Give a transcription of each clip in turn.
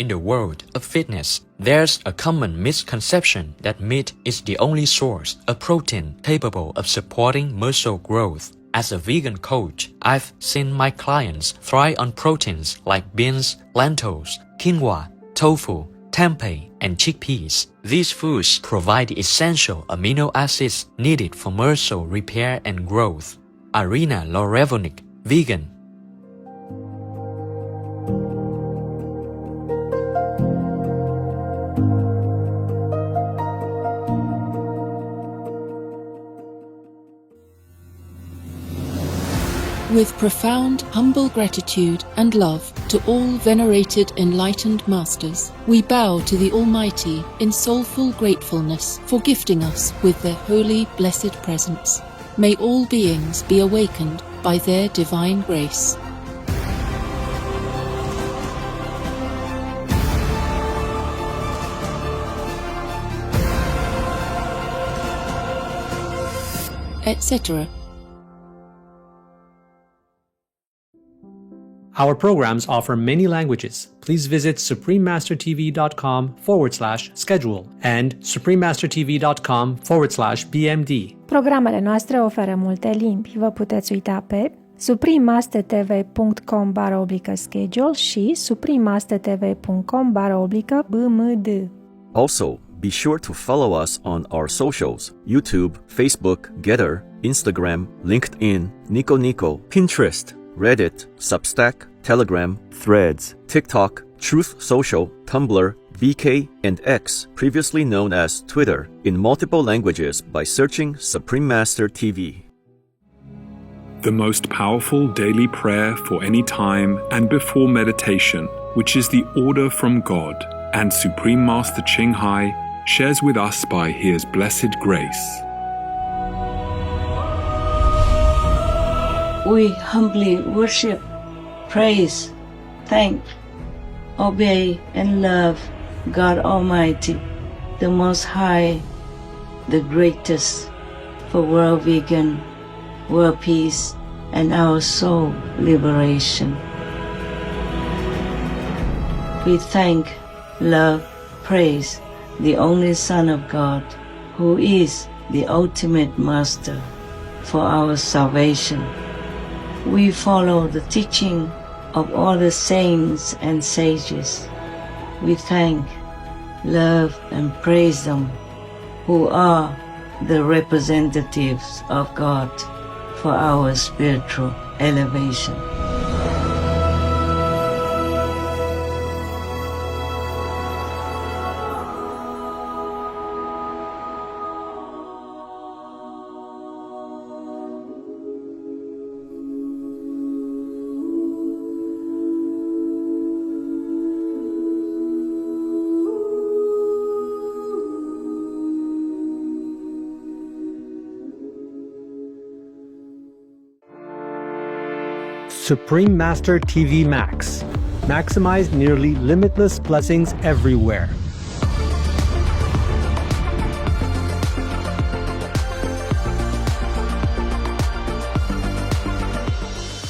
In the world of fitness, there's a common misconception that meat is the only source of protein capable of supporting muscle growth. As a vegan coach, I've seen my clients thrive on proteins like beans, lentils, quinoa, tofu, tempeh, and chickpeas. These foods provide the essential amino acids needed for muscle repair and growth. Irina Lorevonic, vegan. With profound, humble gratitude and love to all venerated enlightened masters, we bow to the Almighty in soulful gratefulness for gifting us with their holy, blessed presence. May all beings be awakened by their divine grace. Etc. Our programs offer many languages. Please visit suprememastertv.com/schedule and suprememastertv.com/BMD. Programele noastre oferă multe limbi. Vă puteți uita pe suprememastertv.com/schedule și suprememastertv.com/BMD. Also, be sure to follow us on our socials: YouTube, Facebook, Getter, Instagram, LinkedIn, Nico Nico, Pinterest, Reddit, Substack, Telegram, Threads, TikTok, Truth Social, Tumblr, VK, and X, previously known as Twitter, in multiple languages by searching Supreme Master TV. The most powerful daily prayer for any time and before meditation, which is the order from God, and Supreme Master CHINGHAI shares with us by His blessed grace. We humbly worship, praise, thank, obey, and love God Almighty, the Most High, the greatest, for world vegan, world peace, and our soul liberation. We thank, love, praise the only Son of God, who is the ultimate Master for our salvation. We follow the teaching of all the saints and sages. We thank, love, and praise them, who are the representatives of God for our spiritual elevation. Supreme Master TV Max. Maximize nearly limitless blessings everywhere.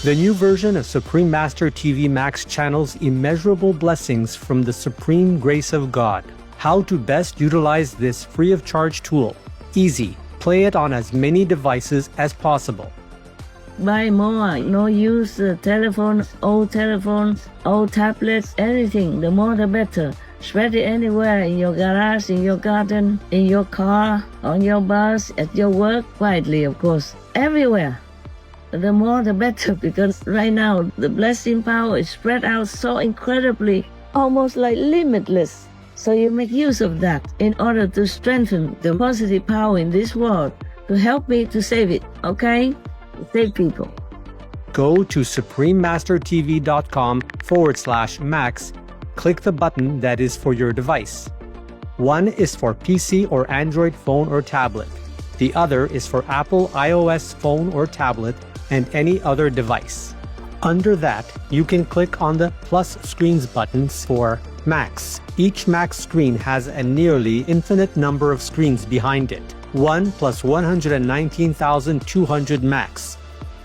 The new version of Supreme Master TV Max channels immeasurable blessings from the supreme grace of God. How to best utilize this free of charge tool? Easy. Play it on as many devices as possible. Buy more, no use telephones, old tablets, anything, the more the better. Spread it anywhere, in your garage, in your garden, in your car, on your bus, at your work, quietly of course, everywhere. The more the better, because right now the blessing power is spread out so incredibly, almost like limitless. So you make use of that in order to strengthen the positive power in this world, to help me to save it, okay? Save people. Go to suprememastertv.com/max. Click the button that is for your device. One is for PC or Android phone or tablet. The other is for Apple iOS phone or tablet and any other device. Under that, you can click on the plus screens buttons for Max. Each Max screen has a nearly infinite number of screens behind it. 1 plus 119,200 Max.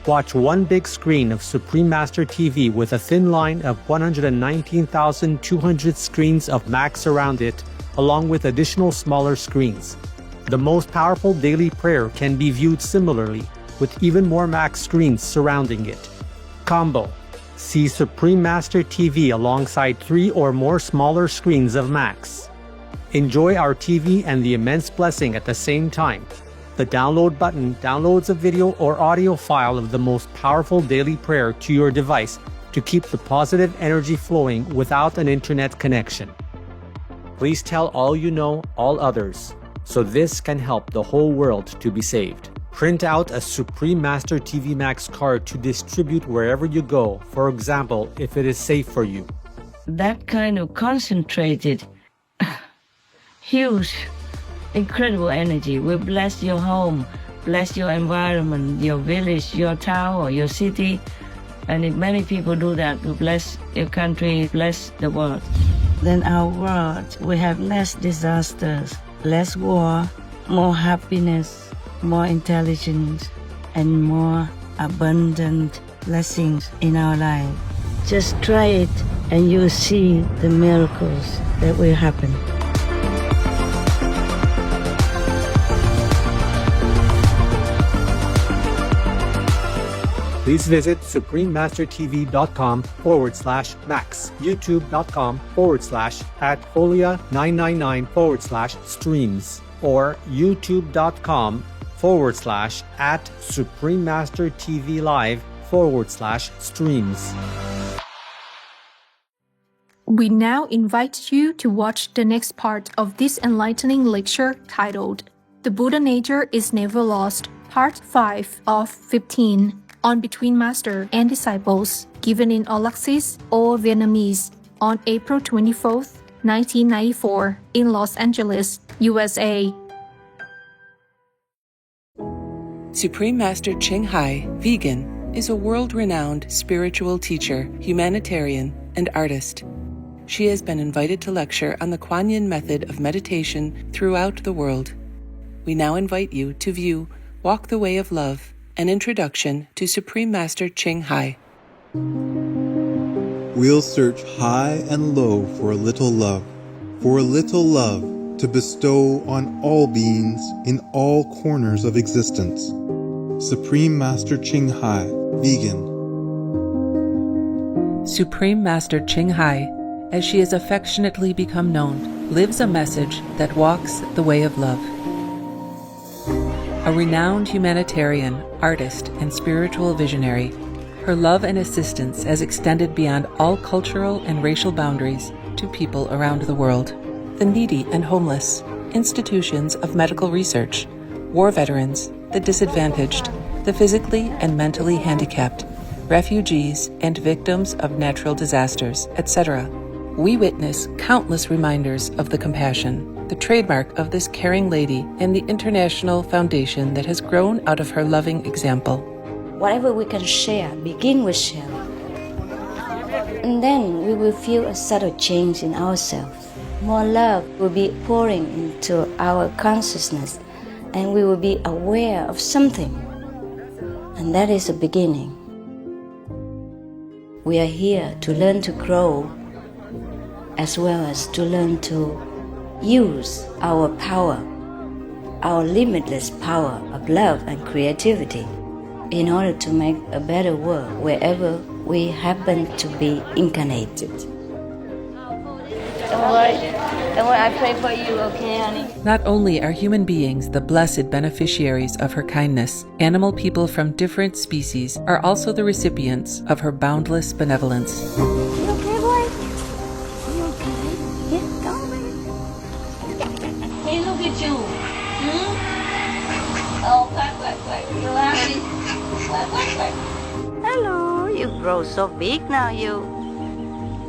Watch one big screen of Supreme Master TV with a thin line of 119,200 screens of Max around it, along with additional smaller screens. The most powerful daily prayer can be viewed similarly, with even more Max screens surrounding it. Combo. See Supreme Master TV alongside 3 or more smaller screens of Max. Enjoy our TV and the immense blessing at the same time. The download button downloads a video or audio file of the most powerful daily prayer to your device to keep the positive energy flowing without an internet connection. Please tell all you know, all others, so this can help the whole world to be saved. Print out a Supreme Master TV Max card to distribute wherever you go, for example, if it is safe for you. That kind of concentrated, huge, incredible energy will bless your home, bless your environment, your village, your town, or your city. And if many people do that, will bless your country, bless the world. Then our world will have less disasters, less war, more happiness, more intelligence, and more abundant blessings in our life. Just try it and you'll see the miracles that will happen. Please visit suprememastertv.com/Max, youtube.com/@folia999/streams, or youtube.com/@suprememastertvlive/streams. We now invite you to watch the next part of this enlightening lecture titled The Buddha Nature is Never Lost, Part 5 of 15, on Between Master and Disciples, given in Alaxis or Vietnamese on April 24th, 1994 in Los Angeles, USA. Supreme Master CHINGHAI, vegan, is a world-renowned spiritual teacher, humanitarian, and artist. She has been invited to lecture on the Kuan Yin method of meditation throughout the world. We now invite you to view Walk the Way of Love, an introduction to Supreme Master CHINGHAI. We'll search high and low for a little love to bestow on all beings in all corners of existence. Supreme Master CHINGHAI, vegan. Supreme Master CHINGHAI, as she has affectionately become known, lives a message that walks the way of love. A renowned humanitarian, artist, and spiritual visionary, her love and assistance has extended beyond all cultural and racial boundaries to people around the world. The needy and homeless, institutions of medical research, war veterans, the disadvantaged, the physically and mentally handicapped, refugees, and victims of natural disasters, etc. We witness countless reminders of the compassion, the trademark of this caring lady, and the international foundation that has grown out of her loving example. Whatever we can share, begin with sharing. And then we will feel a subtle change in ourselves. More love will be pouring into our consciousness, and we will be aware of something. And that is a beginning. We are here to learn to grow, as well as to learn to use our power, our limitless power of love and creativity, in order to make a better world wherever we happen to be incarnated. Don't worry, I pray for you, okay, honey? Not only are human beings the blessed beneficiaries of her kindness, animal people from different species are also the recipients of her boundless benevolence. You okay, boy? You okay? Yeah, go away. Hey, look at you. Oh, quack. You happy? Quack. Hello, you grow so big now, you.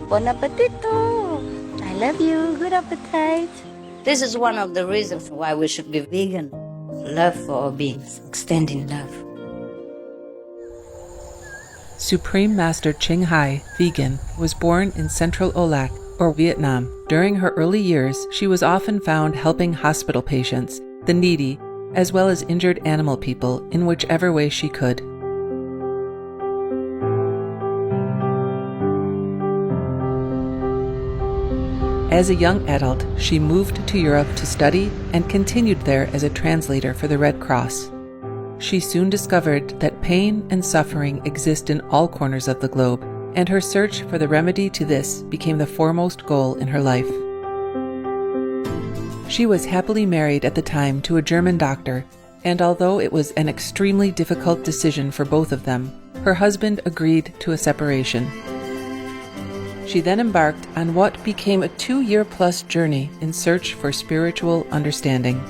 Bon appetito. I love you. Good appetite. This is one of the reasons why we should be vegan. Love for all beings, extending love. Supreme Master CHINGHAI, vegan, was born in Central Olac, or Vietnam. During her early years, she was often found helping hospital patients, the needy, as well as injured animal people in whichever way she could. As a young adult, she moved to Europe to study and continued there as a translator for the Red Cross. She soon discovered that pain and suffering exist in all corners of the globe, and her search for the remedy to this became the foremost goal in her life. She was happily married at the time to a German doctor, and although it was an extremely difficult decision for both of them, her husband agreed to a separation. She then embarked on what became a 2-year-plus journey in search for spiritual understanding.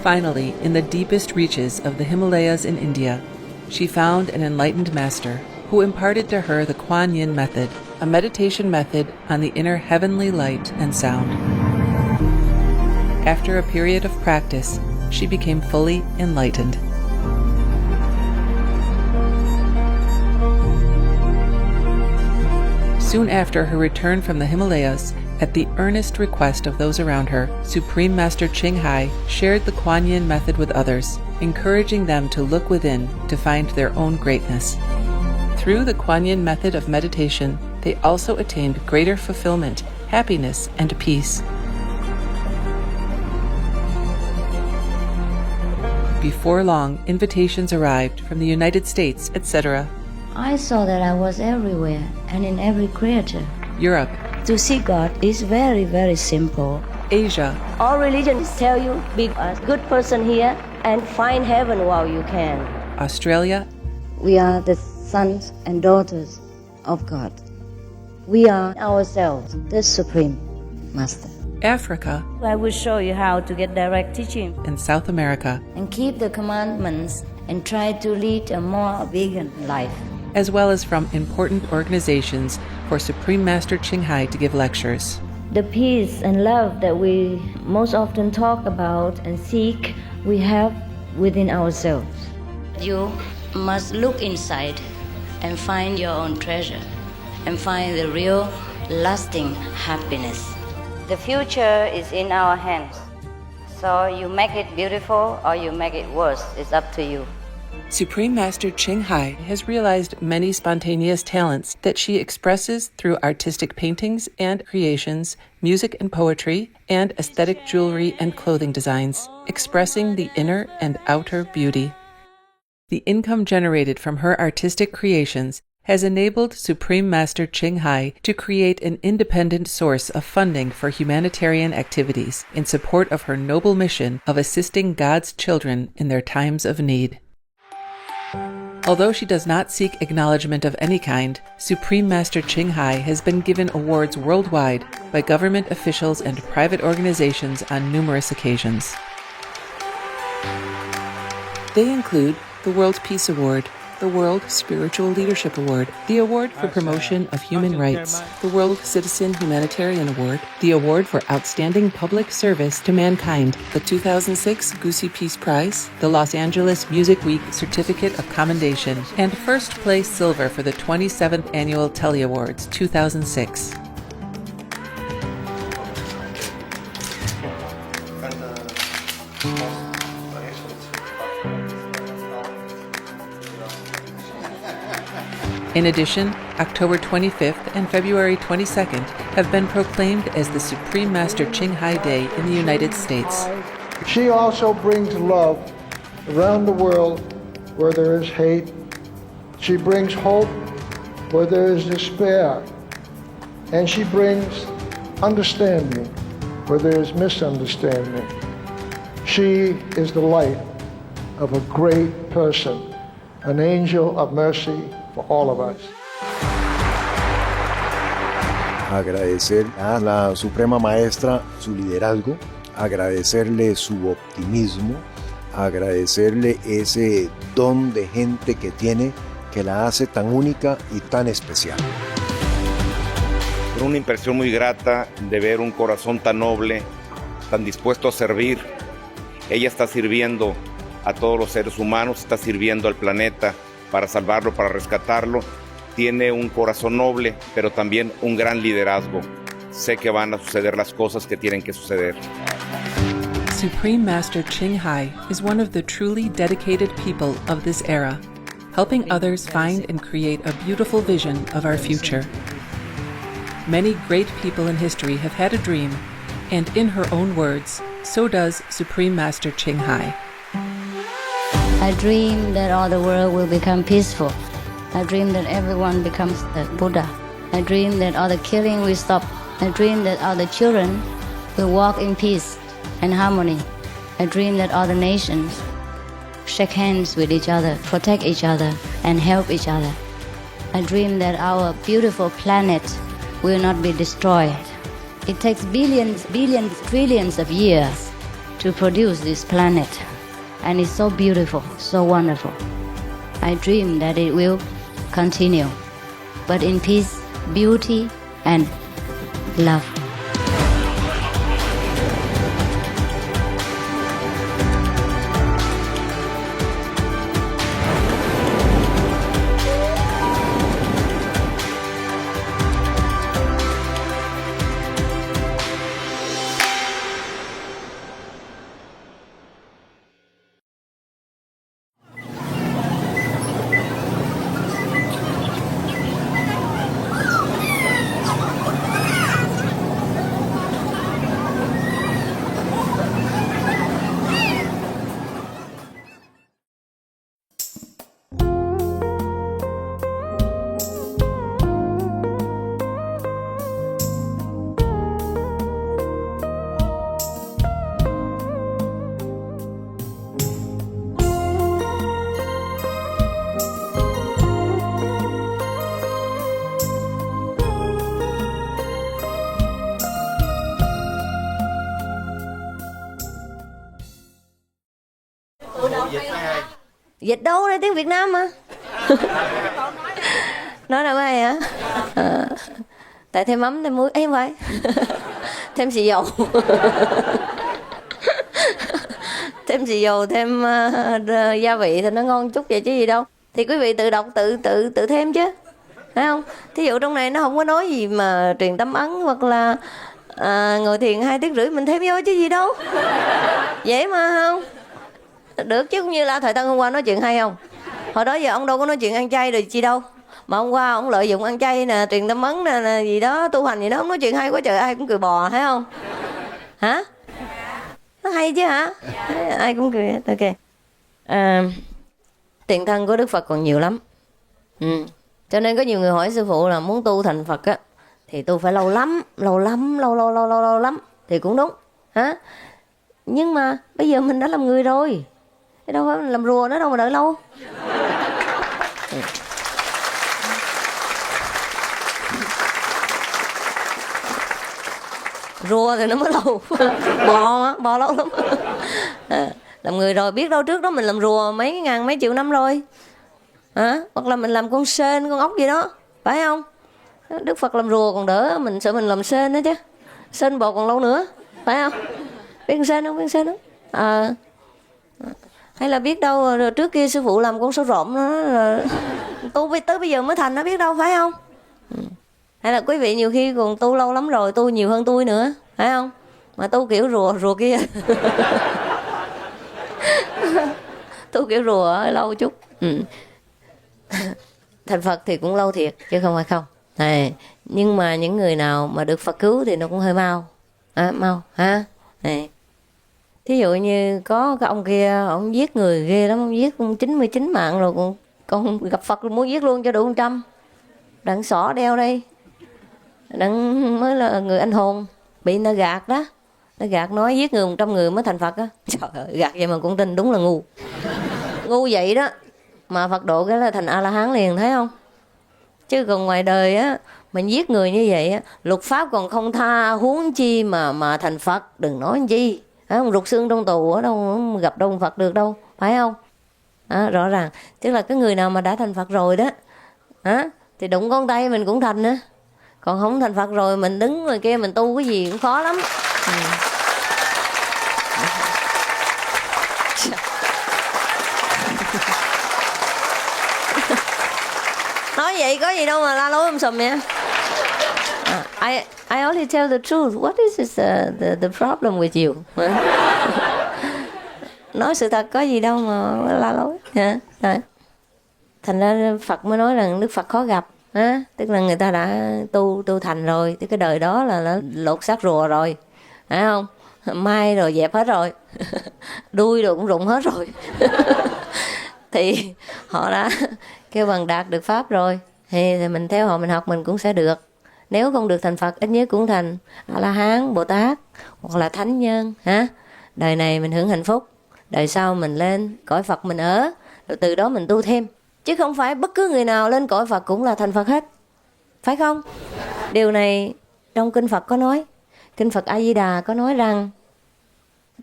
Finally, in the deepest reaches of the Himalayas in India, she found an enlightened master who imparted to her the Kuan Yin method, a meditation method on the inner heavenly light and sound. After a period of practice, she became fully enlightened. Soon after her return from the Himalayas, at the earnest request of those around her, Supreme Master CHINGHAI shared the Kuan Yin method with others, encouraging them to look within to find their own greatness. Through the Kuan Yin method of meditation, they also attained greater fulfillment, happiness, and peace. Before long, invitations arrived from the United States, etc. I saw that I was everywhere and in every creature. Europe. To see God is very, very simple. Asia. All religions tell you, be a good person here and find heaven while you can. Australia. We are the sons and daughters of God. We are ourselves, the Supreme Master. Africa. I will show you how to get direct teaching. And South America. And keep the commandments and try to lead a more vegan life. As well as from important organizations for Supreme Master CHINGHAI to give lectures. The peace and love that we most often talk about and seek, we have within ourselves. You must look inside and find your own treasure and find the real, lasting happiness. The future is in our hands. So you make it beautiful or you make it worse. It's up to you. Supreme Master CHINGHAI has realized many spontaneous talents that she expresses through artistic paintings and creations, music and poetry, and aesthetic jewelry and clothing designs, expressing the inner and outer beauty. The income generated from her artistic creations has enabled Supreme Master CHINGHAI to create an independent source of funding for humanitarian activities in support of her noble mission of assisting God's children in their times of need. Although she does not seek acknowledgement of any kind, Supreme Master CHINGHAI has been given awards worldwide by government officials and private organizations on numerous occasions. They include the World Peace Award, the World Spiritual Leadership Award, the Award for Promotion of Human Rights, the World Citizen Humanitarian Award, the Award for Outstanding Public Service to Mankind, the 2006 Goosey Peace Prize, the Los Angeles Music Week Certificate of Commendation, and first place silver for the 27th Annual Telly Awards 2006. In addition, October 25th and February 22nd have been proclaimed as the Supreme Master CHINGHAI Day in the United States. She also brings love around the world where there is hate. She brings hope where there is despair. And she brings understanding where there is misunderstanding. She is the light of a great person, an angel of mercy for all of us. Agradecer a la Suprema Maestra su liderazgo, agradecerle su optimismo, agradecerle ese don de gente que tiene que la hace tan única y tan especial. Una impresión muy grata de ver un corazón tan noble, tan dispuesto a servir. Ella está sirviendo a todos los seres humanos, está sirviendo al planeta para salvarlo, para rescatarlo. Tiene un corazón noble, pero también un gran liderazgo. Sé que van a suceder las cosas que tienen que suceder. Supreme Master CHINGHAI is one of the truly dedicated people of this era, helping others find and create a beautiful vision of our future. Many great people in history have had a dream, and in her own words, so does Supreme Master CHINGHAI. I dream that all the world will become peaceful. I dream that everyone becomes the Buddha. I dream that all the killing will stop. I dream that all the children will walk in peace and harmony. I dream that all the nations shake hands with each other, protect each other, and help each other. I dream that our beautiful planet will not be destroyed. It takes billions, trillions of years to produce this planet. And it's so beautiful, so wonderful. I dream that it will continue, but in peace, beauty, and love. Dịch đâu đây, tiếng Việt Nam mà. Nói đâu ai hả? Tại thêm mắm, thêm muối. Ê không phải. Thêm xì dầu. Thêm xì dầu, thêm gia vị thì nó ngon chút vậy chứ gì đâu. Thì quý vị tự đọc, tự thêm chứ. Thấy không? Thí dụ trong này nó không có nói gì mà truyền tâm ấn hoặc là ngồi thiền 2 tiếng rưỡi mình thêm vô chứ gì đâu. Dễ mà không? Được chứ, cũng như là thời Tân hôm qua nói chuyện hay không? Hồi đó giờ ông đâu có nói chuyện ăn chay rồi chi đâu. Mà hôm qua ông lợi dụng ăn chay nè, truyền tâm ấn nè, gì đó, tu hành gì đó, ông nói chuyện hay quá trời, ai cũng cười bò, thấy không? Hả? Nó hay chứ hả? Ai cũng cười. Ok. Tiền thân của Đức Phật còn nhiều lắm. Cho nên có nhiều người hỏi sư phụ là muốn tu thành Phật á thì tu phải lâu lắm thì cũng đúng. Hả? Nhưng mà bây giờ mình đã làm người rồi, thế đâu phải mình làm rùa nữa đâu mà đợi lâu. Rùa thì nó mới lâu. Bò lâu lắm. Làm người rồi biết đâu trước đó mình làm rùa mấy ngàn mấy triệu năm rồi. Hoặc là mình làm con sên, con ốc gì đó, phải không? Đức Phật làm rùa còn đỡ, mình sợ mình làm sên nữa chứ. Sên bò còn lâu nữa, phải không? Biết con sên không? Biết con sên không? Hay là biết đâu rồi trước kia sư phụ làm con sâu rộm nó tu tới bây giờ mới thành, nó biết đâu, phải không? Hay là quý vị nhiều khi còn tu lâu lắm rồi, tu nhiều hơn tôi nữa, phải không? Mà tu kiểu rùa kia. Tu kiểu rùa lâu chút. Thành Phật thì cũng lâu thiệt chứ không phải không. Này, nhưng mà những người nào mà được Phật cứu thì nó cũng hơi mau. Mau ha. Này. Thí dụ như có cái ông kia, ông giết người ghê lắm, ông giết 99 mạng rồi, còn gặp Phật muốn giết luôn cho đủ 100. Đặng xỏ đeo đây, đặng mới là người anh hồn, bị người ta gạt đó, nó gạt nói giết người 100 người mới thành Phật á. Trời ơi, gạt vậy mà cũng tin, đúng là ngu. Ngu vậy đó mà Phật độ cái là thành A-la-hán liền, thấy không? Chứ còn ngoài đời á, mình giết người như vậy á, luật pháp còn không tha, huống chi mà thành Phật, đừng nói chi. Không, rụt xương trong tù ở đâu gặp đâu Phật được đâu, phải không? Rõ ràng, tức là cái người nào mà đã thành Phật rồi đó, thì đụng con tay mình cũng thành nữa. Còn không thành Phật rồi mình đứng ngoài kia mình tu cái gì cũng khó lắm. Nói vậy có gì đâu mà la lối sùm vậy. I only tell the truth. What is the problem with you? Nói sự thật có gì đâu mà la lối. Thành ra Phật mới nói rằng Đức Phật khó gặp. Tức là người ta đã tu thành rồi, thì cái đời đó là lột xác rùa rồi, phải không? Mai rồi dẹp hết rồi, đuôi rồi cũng rụng hết rồi. Thì họ đã kêu bằng đạt được pháp rồi, thì mình theo họ mình học mình cũng sẽ được. Nếu không được thành Phật, ít nhất cũng thành A-la-hán, Bồ Tát hoặc là thánh nhân. Đời này mình hưởng hạnh phúc, đời sau mình lên cõi Phật mình ở, rồi từ đó mình tu thêm. Chứ không phải bất cứ người nào lên cõi Phật cũng là thành Phật hết, phải không? Điều này trong Kinh Phật có nói. Kinh Phật A-di-đà có nói rằng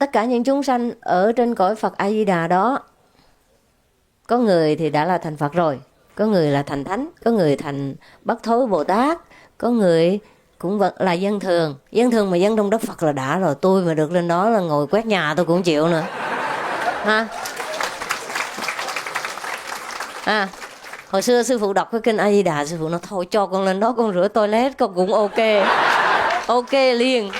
tất cả những chúng sanh ở trên cõi Phật A-di-đà đó, có người thì đã là thành Phật rồi, có người là thành thánh, có người thành Bất Thối Bồ Tát, có người cũng là dân thường. Dân thường mà dân trong đất Phật là đã rồi. Tôi mà được lên đó là ngồi quét nhà tôi cũng chịu nữa. Hồi xưa sư phụ đọc cái kinh A Di Đà, sư phụ nói thôi cho con lên đó con rửa toilet con cũng ok. Ok liền.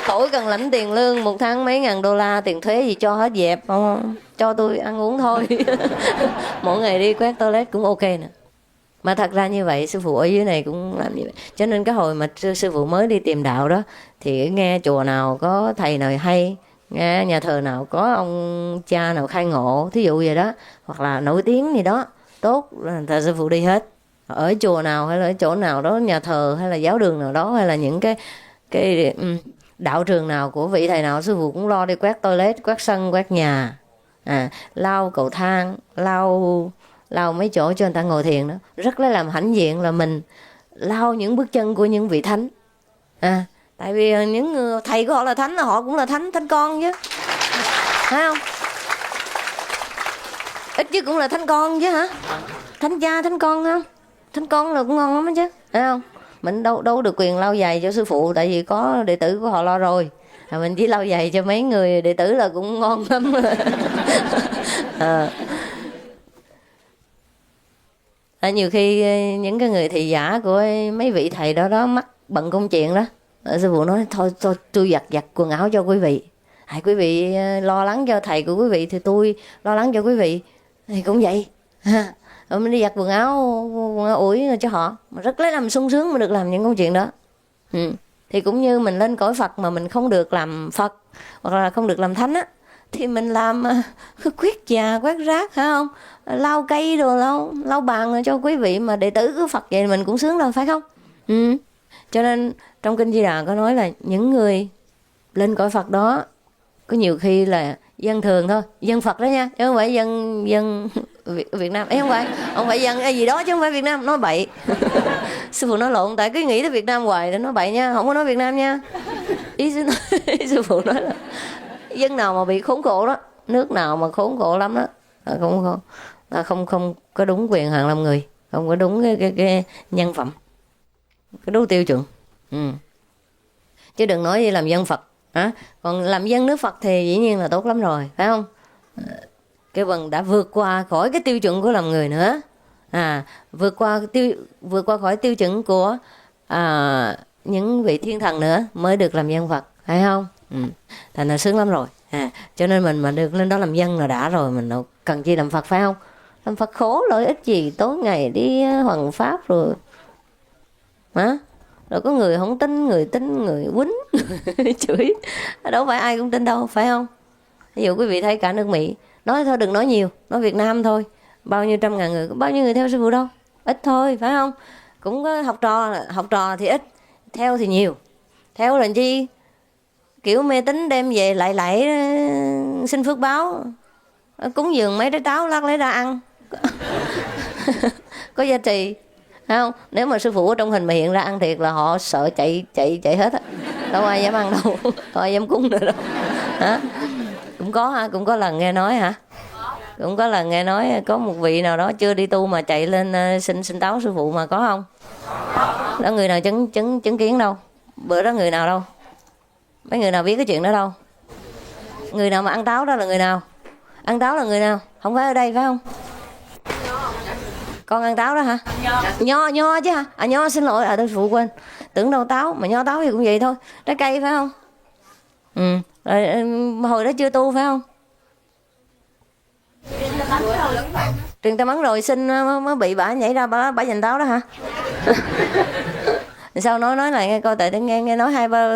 Khỏi cần lãnh tiền lương 1 tháng mấy ngàn đô la, tiền thuế gì cho hết dẹp, cho tôi ăn uống thôi. Mỗi ngày đi quét toilet cũng ok nè. Mà thật ra như vậy, sư phụ ở dưới này cũng làm như vậy. Cho nên cái hồi mà sư phụ mới đi tìm đạo đó, thì nghe chùa nào có thầy nào hay, nghe nhà thờ nào có ông cha nào khai ngộ, thí dụ vậy đó, hoặc là nổi tiếng gì đó tốt là sư phụ đi hết. Ở chùa nào hay là ở chỗ nào đó, nhà thờ hay là giáo đường nào đó, hay là những cái đạo trường nào của vị thầy nào, sư phụ cũng lo đi quét toilet, quét sân, quét nhà, lau cầu thang, lau mấy chỗ cho người ta ngồi thiền đó. Rất là làm hãnh diện là mình lau những bước chân của những vị thánh. Tại vì những thầy của họ là thánh, là họ cũng là thánh con chứ, phải không? Ít chứ cũng là thánh con chứ hả? Thánh cha, thánh con không? Thánh con là cũng ngon lắm chứ, phải không? Mình đâu được quyền lau giày cho sư phụ, tại vì có đệ tử của họ lo rồi. Mình chỉ lau giày cho mấy người đệ tử là cũng ngon lắm. Nhiều khi những cái người thị giả của mấy vị thầy đó mắc bận công chuyện đó, sư phụ nói thôi tôi giặt quần áo cho quý vị. Quý vị lo lắng cho thầy của quý vị thì tôi lo lắng cho quý vị, thì cũng vậy. Mình đi giặt quần áo ủi cho họ, mà rất lấy làm sung sướng mà được làm những công chuyện đó. Thì cũng như mình lên cõi Phật mà mình không được làm Phật hoặc là không được làm thánh á, thì mình làm quét nhà, quét rác, phải không? Lau cây rồi lau bàn rồi cho quý vị mà đệ tử của Phật, vậy mình cũng sướng rồi, phải không? Cho nên trong Kinh Di Đà có nói là những người lên cõi Phật đó có nhiều khi là dân thường thôi, dân Phật đó nha, chứ không phải dân Việt Nam. Không phải dân gì đó chứ không phải Việt Nam, nói bậy. Sư phụ nói lộn, tại cứ nghĩ tới Việt Nam hoài để nói bậy nha, không có nói Việt Nam nha. Ý sư phụ nói là dân nào mà bị khốn khổ đó, nước nào mà khốn khổ lắm đó, không có đúng quyền hạn làm người, không có đúng cái nhân phẩm, cái đúng tiêu chuẩn. Chứ đừng nói gì làm dân Phật. Còn làm dân nước Phật thì dĩ nhiên là tốt lắm rồi, phải không? Cái bằng đã vượt qua khỏi cái tiêu chuẩn của làm người nữa, vượt qua khỏi tiêu chuẩn của những vị thiên thần nữa mới được làm dân Phật, phải không? Thành là sướng lắm rồi. Cho nên mình mà được lên đó làm dân là đã rồi, mình đâu cần chi làm Phật, phải không? Làm Phật khổ lợi ích gì, tối ngày đi hoằng pháp rồi rồi có người không tin, người tin, người quýnh, chửi. Đâu phải ai cũng tin đâu, phải không? Ví dụ quý vị thấy cả nước Mỹ, nói thôi đừng nói nhiều, nói Việt Nam thôi, bao nhiêu trăm ngàn người, bao nhiêu người theo sư phụ đâu, ít thôi, phải không? Cũng có học trò thì ít, theo thì nhiều. Theo là chi? Kiểu mê tín đem về lại xin phước báo, cúng dường mấy trái táo lát lấy ra ăn. Có giá trị, phải không? Nếu mà sư phụ ở trong hình mà hiện ra ăn thiệt là họ sợ chạy hết á, đâu ai dám ăn đâu, đâu ai dám cúng nữa đâu. Cũng có lần nghe nói hả? Cũng có lần nghe nói có một vị nào đó chưa đi tu mà chạy lên xin táo sư phụ mà, có không? Đó, người nào chứng kiến đâu? Bữa đó người nào đâu? Mấy người nào biết cái chuyện đó đâu? Người nào mà ăn táo đó là người nào? Ăn táo là người nào? Không phải ở đây, phải không? Con ăn táo đó hả? Nho chứ hả? Nho, xin lỗi, tôi phụ quên. Tưởng đâu táo, mà nho táo thì cũng vậy thôi. Trái cây phải không? Rồi, hồi đó chưa tu phải không? Truyền tâm ấn rồi xin mới bị bả nhảy ra bả giành táo đó hả? Sao nói lại nghe coi, tại nghe nói hai ba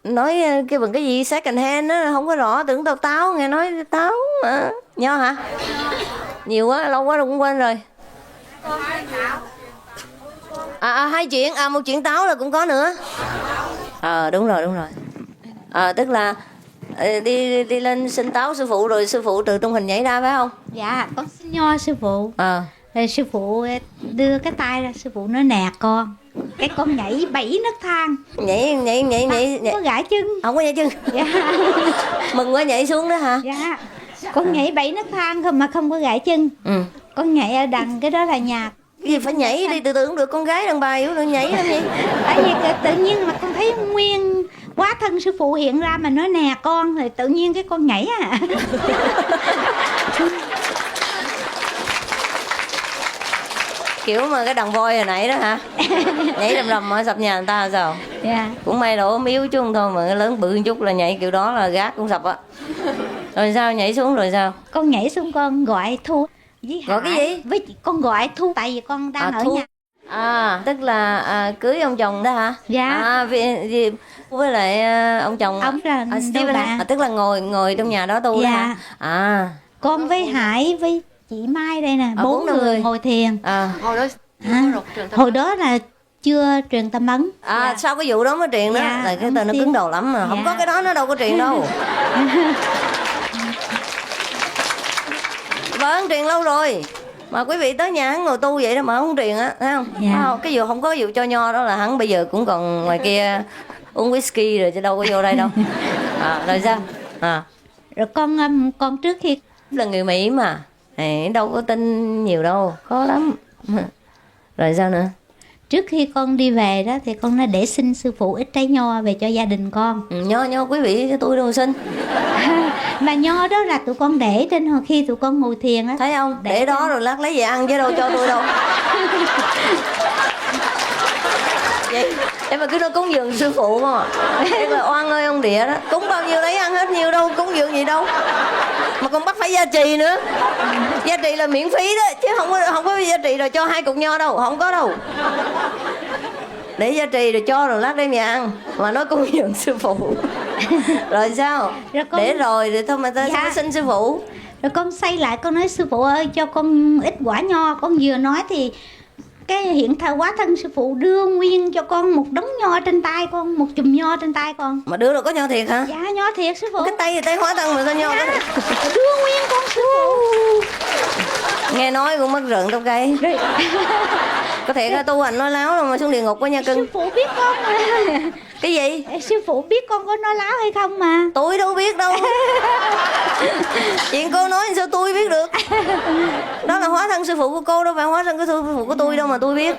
nói cái bằng cái gì second hand đó không có rõ, tưởng táo nghe nói táo mà nho hả? Nhiều quá, lâu quá rồi cũng quên rồi. Hai chuyện, một chuyện táo là cũng có nữa. Đúng rồi. Tức là đi lên xin táo sư phụ rồi sư phụ từ trong hình nhảy ra phải không? Dạ, con xin nho sư phụ. Rồi sư phụ đưa cái tay ra, sư phụ nói nè con. Cái con nhảy 7 nấc thang. Nhảy không có gãi chân. Không có gãi chân. Dạ. Mừng quá nhảy xuống đó hả? Dạ. Con nhảy 7 nấc thang không mà không có gãi chân. Con nhảy ở đằng cái đó là nhạc. Cái gì phải nhảy đi từ từ cũng được, con gái đàn bà yếu được nhảy lắm vậy. Tại vì tự nhiên mà con thấy nguyên quá thân sư phụ hiện ra mà nói nè con, thì tự nhiên cái con nhảy à. Kiểu mà cái đàn voi hồi nãy đó hả? Nhảy rầm ở sập nhà người ta sao? Dạ. Cũng may là ốm yếu chứ không thôi mà lớn bự chút là nhảy kiểu đó là gác cũng sập á. Rồi sao, nhảy xuống rồi sao? Con nhảy xuống con gọi Thu với gọi cái gì? Với con gọi Thu tại vì con đang ở Thu. nhà. Tức là cưới ông chồng đó hả? Dạ. Với lại ông chồng. Ông là Steven. Tức là ngồi trong nhà đó tu đó hả? Con với Hải với chị Mai đây nè, 4 người ngồi thiền. Hồi đó là chưa truyền tâm ấn. Sau cái vụ đó mới truyền đó. Là cái tên nó cứng đầu lắm mà. Không có cái đó nó đâu có truyền đâu. Vâng, truyền lâu rồi. Mà quý vị tới nhà hắn ngồi tu vậy đó mà không truyền á, thấy không? Cái vụ không có vụ cho nho đó là hắn bây giờ cũng còn ngoài kia uống whisky rồi chứ đâu có vô đây đâu. Rồi sao? Rồi con trước khi là người Mỹ mà đâu có tin nhiều đâu, khó lắm. Rồi sao nữa? Trước khi con đi về đó thì con đã để xin sư phụ ít trái nho về cho gia đình con. Nho quý vị cho tôi đâu xin. Mà nho đó là tụi con để trên hồi khi tụi con ngồi thiền á. Thấy không? Để đó rồi lát lấy về ăn chứ đâu cho tôi đâu. Vậy em mà cứ nói cúng dường sư phụ không à? Em là oan ơi ông địa đó, cúng bao nhiêu lấy ăn hết nhiều đâu, cúng dường gì đâu. Mà còn bắt phải gia trì nữa. Gia trì là miễn phí đó, chứ không có gia trì rồi cho 2 cục nho đâu, không có đâu. Để gia trì rồi cho rồi lát đem về ăn. Mà nói cúng dường sư phụ. Rồi sao? Rồi con... Để rồi thì thôi mà ta sao xin sư phụ. Rồi con xây lại con nói sư phụ ơi cho con ít quả nho. Con vừa nói thì cái hiện thờ quá thân sư phụ đưa nguyên cho con một đống nho trên tay con, một chùm nho trên tay con. Mà đưa rồi có nho thiệt hả? Dạ nho thiệt sư phụ. Cái tay thì tay hóa thân mà sao nho đó? Đưa nguyên con sư phụ. Nghe nói cũng mất rợn tóc gáy. Có thể là tu hành nói láo rồi mà xuống địa ngục quá nha cưng. Sư phụ biết con mà. Cái gì? Sư phụ biết con có nói láo hay không mà. Tôi đâu biết đâu. Chuyện cô nói sao tôi biết được. Đó là hóa thân sư phụ của cô, đâu phải hóa thân của sư phụ của tôi đâu mà tôi biết.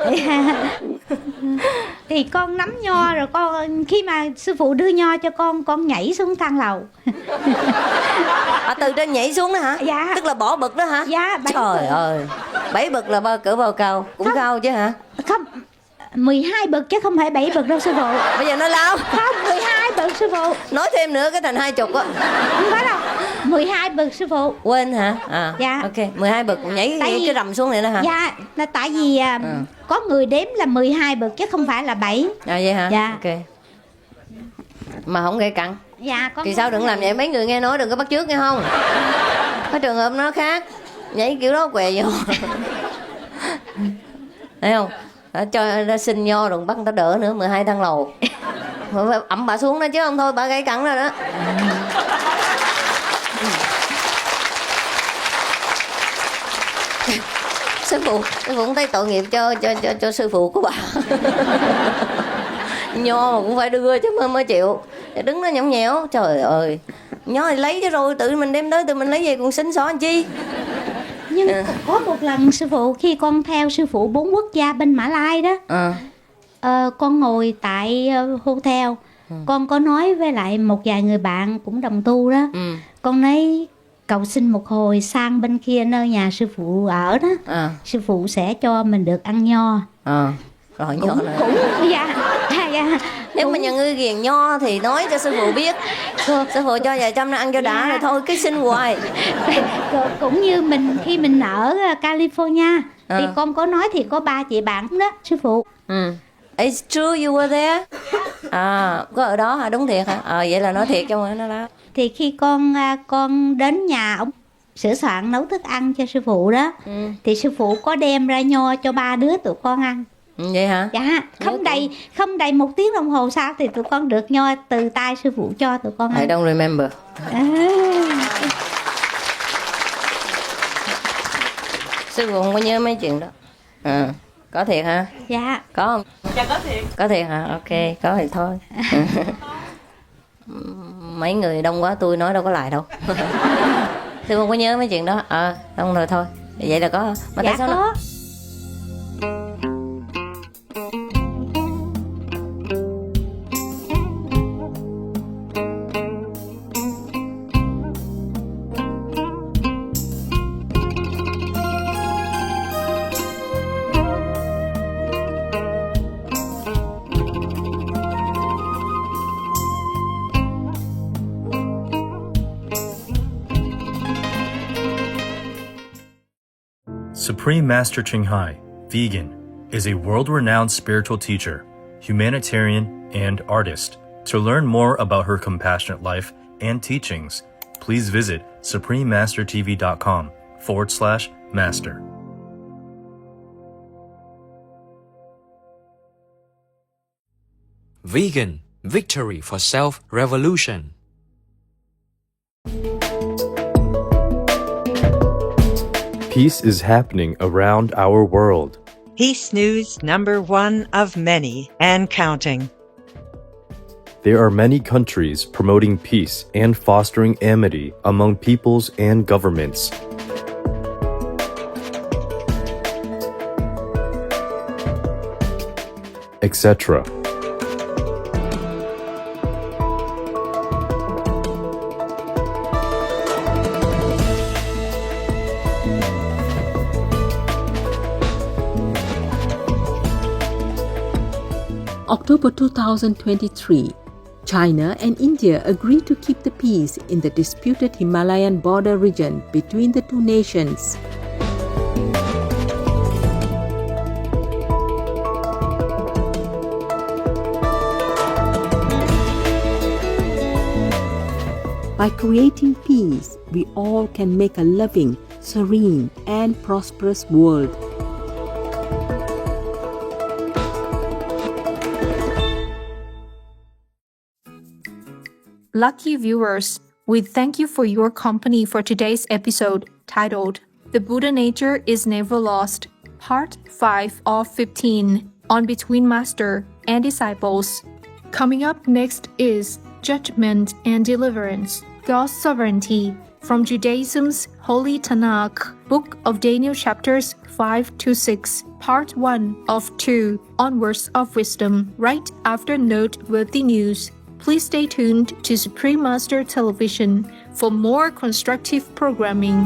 Thì con nắm nho rồi con khi mà sư phụ đưa nho cho con nhảy xuống thang lầu. Từ trên nhảy xuống đó hả? Dạ. Tức là bỏ bậc đó hả? Dạ. Trời ơi. 7 bậc là cỡ bao cao? Cũng không. Cao chứ hả? Không, 12 bậc chứ không phải 7 bậc đâu sư phụ. Bây giờ nó lao. Không, 12 bậc sư phụ. Nói thêm nữa cái thành 20 á. Không phải đâu. 12 bậc sư phụ. Quên hả? Dạ. Ok, 12 bậc nhảy cái rầm xuống này đó hả? Dạ, là tại vì có người đếm là 12 bậc chứ không phải là 7. Vậy hả? Dạ. Ok. Mà không gây cặn. Dạ con. Thì sao đừng làm vậy, mấy người nghe nói đừng có bắt chước nghe không? Có trường hợp nó khác. Nhảy kiểu đó què vô. Thấy không? Cho ra xin nho rồi bắt người ta đỡ nữa 12 thang lầu. Ẩm bà xuống đó chứ không thôi bà gãy cẳng rồi đó. Sư phụ cũng thấy tội nghiệp cho sư phụ của bà. Nho mà cũng phải đưa chứ mới chịu. Đứng đó nhõng nhẽo, trời ơi. Nho thì lấy chứ rồi, tự mình đem tới tự mình lấy về còn xính xỏ làm chi. Nhưng có một lần sư phụ khi con theo sư phụ 4 quốc gia bên Mã Lai đó, con ngồi tại hotel, con có nói với lại một vài người bạn cũng đồng tu đó, con nói cầu xin một hồi sang bên kia nơi nhà sư phụ ở đó, sư phụ sẽ cho mình được ăn nho. Rồi nho này. Cũng dạ. Nếu mà nhà ngươi ghiền nho thì nói cho sư phụ biết. Sư phụ cho vài trăm nó ăn cho đã rồi thôi, cứ xin hoài. Cũng như mình khi mình ở California thì con có nói thì có 3 chị bạn đó sư phụ. It's true you were there. Có ở đó hả? Đúng thiệt hả? Vậy là nói thiệt cho mọi người đó. Thì khi con đến nhà ông sửa soạn nấu thức ăn cho sư phụ đó, thì sư phụ có đem ra nho cho 3 đứa tụi con ăn. Vậy hả? Dạ, không đầy 1 tiếng đồng hồ sau thì tụi con được nho từ tay sư phụ cho tụi con ăn. I don't remember. Sư phụ không có nhớ mấy chuyện đó. Có thiệt hả? Dạ. Có không? Dạ có thiệt. Có thiệt hả? Ok, có thì thôi. Mấy người đông quá tôi nói đâu có lại đâu. Tôi không có nhớ mấy chuyện đó. Đông rồi thôi. Vậy là có. Mà tại sao có. Supreme Master CHINGHAI, vegan, is a world-renowned spiritual teacher, humanitarian, and artist. To learn more about her compassionate life and teachings, please visit suprememastertv.com/master. Vegan, victory for self-revolution. Peace is happening around our world. Peace News #1 of many and counting. There are many countries promoting peace and fostering amity among peoples and governments. Etc. October 2023, China and India agreed to keep the peace in the disputed Himalayan border region between the two nations. By creating peace, we all can make a loving, serene, and prosperous world. Lucky viewers, we thank you for your company for today's episode titled The Buddha Nature is Never Lost, Part 5 of 15 on Between Master and Disciples. Coming up next is Judgment and Deliverance, God's Sovereignty from Judaism's Holy Tanakh, Book of Daniel chapters 5-6, Part 1 of 2 on Words of Wisdom, right after noteworthy news. Please stay tuned to Supreme Master Television for more constructive programming.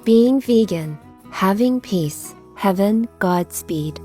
Being vegan, having peace, heaven, Godspeed.